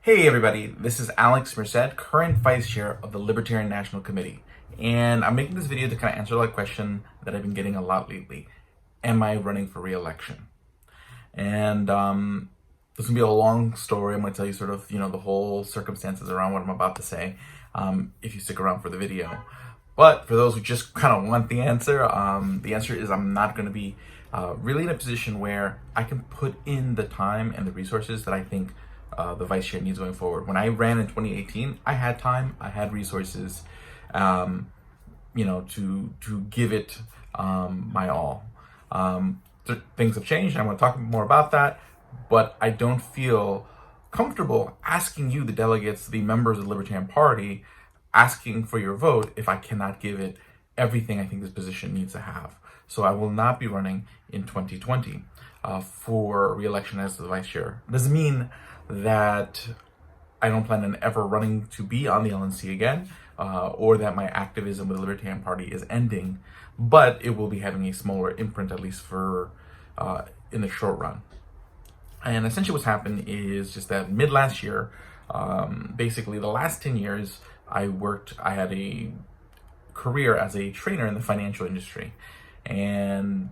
Hey everybody, this is Alex Merced, current Vice Chair of the Libertarian National Committee. And I'm making this video to kind of answer that question that I've been getting a lot lately. Am I running for re-election? And this is going to be a long story. I'm going to tell you sort of, the whole circumstances around what I'm about to say, if you stick around for the video. But for those who just kind of want the answer is I'm not going to be really in a position where I can put in the time and the resources that I think the vice chair needs going forward. When I ran in 2018, I had time, I had resources, to give it my all. Things have changed. I'm going to talk more about that, but I don't feel comfortable asking you, the delegates, the members of the Libertarian Party, asking for your vote if I cannot give it everything I think this position needs to have. So I will not be running in 2020 for re-election as the vice chair. It doesn't mean that I don't plan on ever running to be on the LNC again, or that my activism with the Libertarian Party is ending, but it will be having a smaller imprint, at least for in the short run. And essentially what's happened is just that mid last year, basically the last 10 years, I had a career as a trainer in the financial industry. And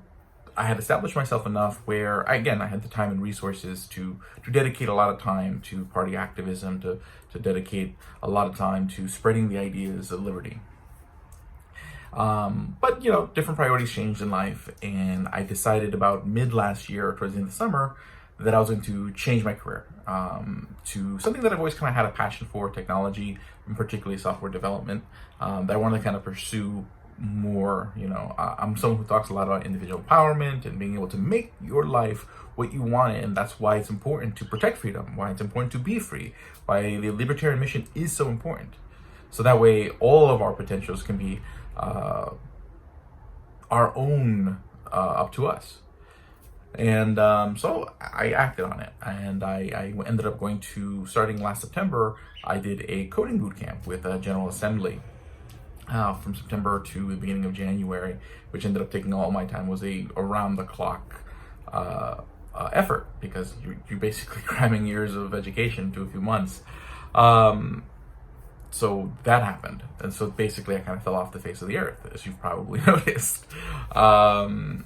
I had established myself enough where, again, I had the time and resources to dedicate a lot of time to party activism, to dedicate a lot of time to spreading the ideas of liberty. But, different priorities changed in life, and I decided about mid last year, towards the end of the summer, that I was going to change my career to something that I've always kind of had a passion for, technology, and particularly software development, that I wanted to kind of pursue more. I'm someone who talks a lot about individual empowerment and being able to make your life what you want it, and that's why it's important to protect freedom, why it's important to be free, why the libertarian mission is so important. So that way all of our potentials can be our own, up to us. And so I acted on it, and I ended up starting last September, I did a coding boot camp with General Assembly. From September to the beginning of January, which ended up taking all my time. Was a around-the-clock effort, because you're basically cramming years of education to a few months. So that happened, and so basically I kind of fell off the face of the earth, as you've probably noticed. And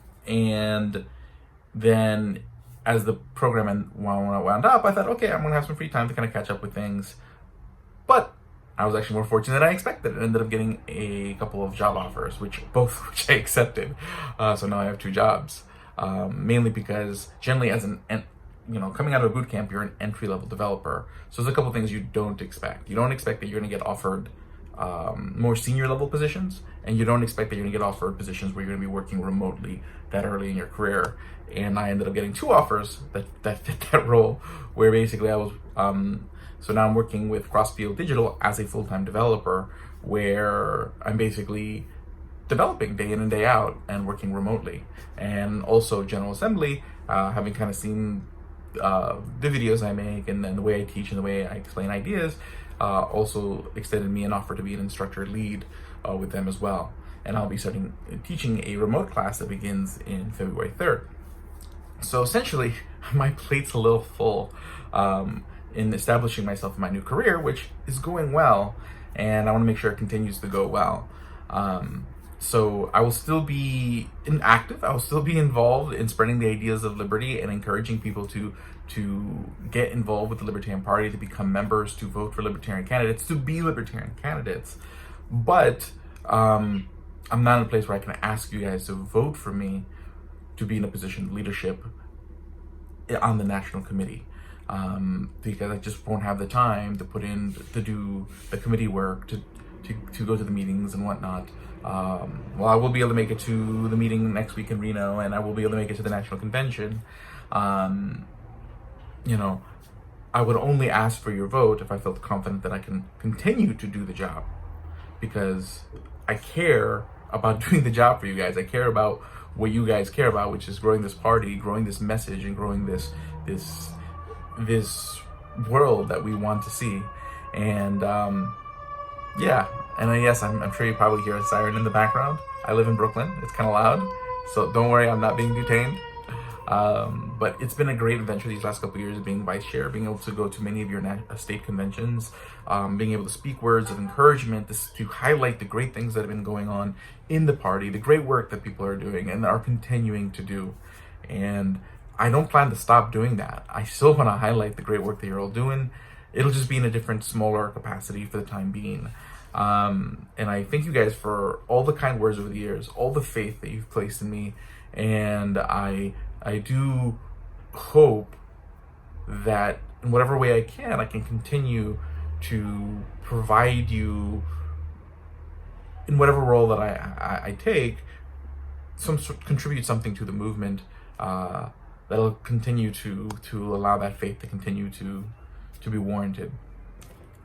then as the program wound up, I thought, okay, I'm going to have some free time to kind of catch up with things. But I was actually more fortunate than I expected. I ended up getting a couple of job offers, which I accepted. So now I have 2 jobs, mainly because generally coming out of a boot camp, you're an entry-level developer. So there's a couple of things you don't expect. You don't expect that you're going to get offered more senior level positions, and you don't expect that you're going to get offered positions where you're going to be working remotely that early in your career. And I ended up getting 2 offers that fit that role, where basically I was so now I'm working with Crossfield Digital as a full-time developer, where I'm basically developing day in and day out and working remotely. And also General Assembly, having kind of seen the videos I make and then the way I teach and the way I explain ideas, also extended me an offer to be an instructor lead with them as well. And I'll be starting teaching a remote class that begins in February 3rd. So essentially, my plate's a little full in establishing myself in my new career, which is going well, and I want to make sure it continues to go well. So I will still be active. I will still be involved in spreading the ideas of liberty and encouraging people to get involved with the Libertarian Party, to become members, to vote for Libertarian candidates, to be Libertarian candidates. But I'm not in a place where I can ask you guys to vote for me to be in a position of leadership on the National Committee. Because I just won't have the time to do the committee work, to go to the meetings and whatnot. Well, I will be able to make it to the meeting next week in Reno, and I will be able to make it to the National Convention. I would only ask for your vote if I felt confident that I can continue to do the job, because I care about doing the job for you guys. I care about what you guys care about, which is growing this party, growing this message, and growing this world that we want to see. And yes, I'm sure you probably hear a siren in the background. I live in Brooklyn. It's kind of loud, so don't worry, I'm not being detained. But it's been a great adventure these last couple of years, being vice chair, being able to go to many of your state conventions, being able to speak words of encouragement, to highlight the great things that have been going on in the party, the great work that people are doing and are continuing to do. And I don't plan to stop doing that. I still want to highlight the great work that you're all doing. It'll just be in a different, smaller capacity for the time being. And I thank you guys for all the kind words over the years, all the faith that you've placed in me. And I do hope that in whatever way I can continue to provide you, in whatever role that I take, contribute something to the movement that'll continue to allow that faith to continue to be warranted.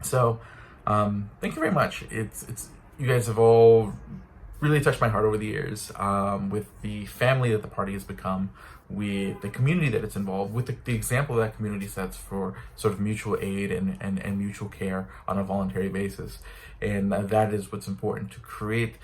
So thank you very much. It's you guys have all really touched my heart over the years, with the family that the party has become, with the community that it's involved, with the example that community sets for sort of mutual aid and mutual care on a voluntary basis. And that is what's important, to create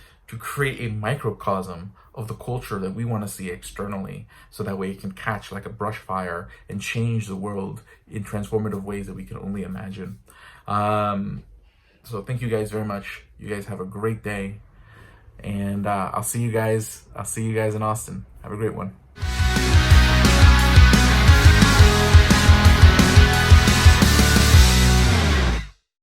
a microcosm of the culture that we want to see externally, so that way it can catch like a brush fire and change the world in transformative ways that we can only imagine. So thank you guys very much. You guys have a great day, and I'll see you guys in Austin. Have a great one.